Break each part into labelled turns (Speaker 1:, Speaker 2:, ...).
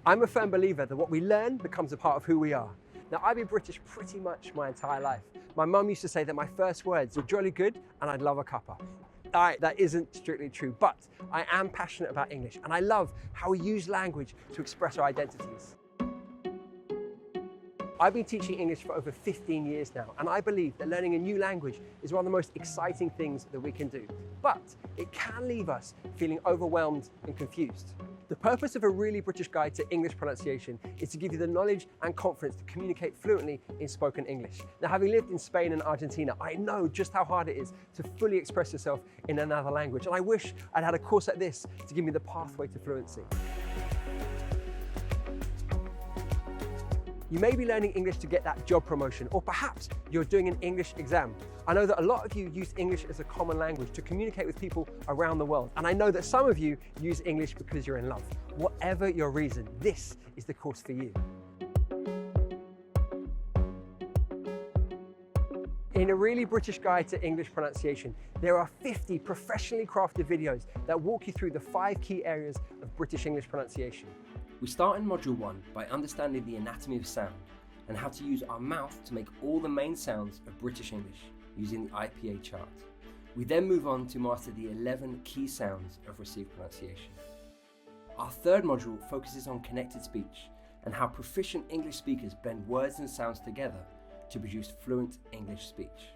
Speaker 1: I'm a firm believer that what we learn becomes a part of who we are. Now, I've been British pretty much my entire life. My mum used to say that my first words were jolly good and I'd love a cuppa. That isn't strictly true, but I am passionate about English and I love how we use language to express our identities. I've been teaching English for over 15 years now, and I believe that learning a new language is one of the most exciting things that we can do. But it can leave us feeling overwhelmed and confused. The purpose of a Really British Guide to English Pronunciation is to give you the knowledge and confidence to communicate fluently in spoken English. Now, having lived in Spain and Argentina, I know just how hard it is to fully express yourself in another language, and I wish I'd had a course like this to give me the pathway to fluency. You may be learning English to get that job promotion, or perhaps you're doing an English exam. I know that a lot of you use English as a common language to communicate with people around the world. And I know that some of you use English because you're in love. Whatever your reason, this is the course for you. In a Really British Guide to English Pronunciation, there are 50 professionally crafted videos that walk you through the 5 key areas of British English pronunciation.
Speaker 2: We start in Module 1 by understanding the anatomy of sound and how to use our mouth to make all the main sounds of British English using the IPA chart. We then move on to master the 11 key sounds of received pronunciation. Our third module focuses on connected speech and how proficient English speakers blend words and sounds together to produce fluent English speech.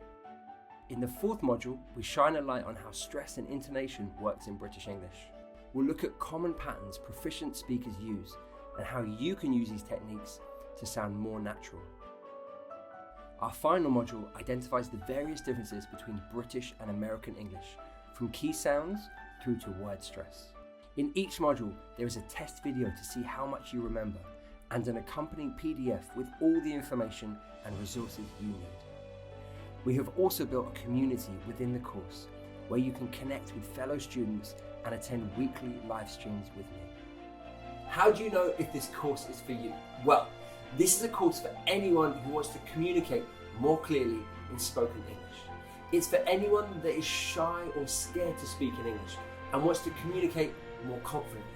Speaker 2: In the fourth module, we shine a light on how stress and intonation works in British English. We'll look at common patterns proficient speakers use and how you can use these techniques to sound more natural. Our final module identifies the various differences between British and American English, from key sounds through to word stress. In each module, there is a test video to see how much you remember and an accompanying PDF with all the information and resources you need. We have also built a community within the course where you can connect with fellow students and attend weekly live streams with me. How do you know if this course is for you? Well, this is a course for anyone who wants to communicate more clearly in spoken English. It's for anyone that is shy or scared to speak in English and wants to communicate more confidently.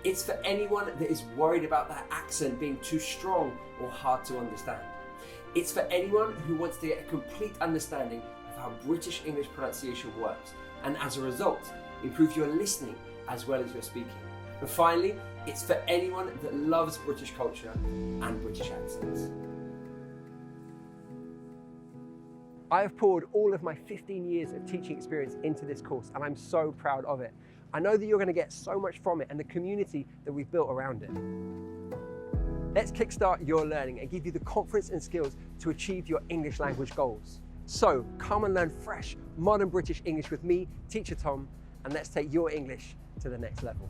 Speaker 2: It's for anyone that is worried about their accent being too strong or hard to understand. It's for anyone who wants to get a complete understanding of how British English pronunciation works, and as a result, improve your listening as well as your speaking. And finally, it's for anyone that loves British culture and British accents.
Speaker 1: I have poured all of my 15 years of teaching experience into this course, and I'm so proud of it. I know that you're going to get so much from it and the community that we've built around it. Let's kickstart your learning and give you the confidence and skills to achieve your English language goals. So come and learn fresh, modern British English with me, Teacher Tom, and let's take your English to the next level.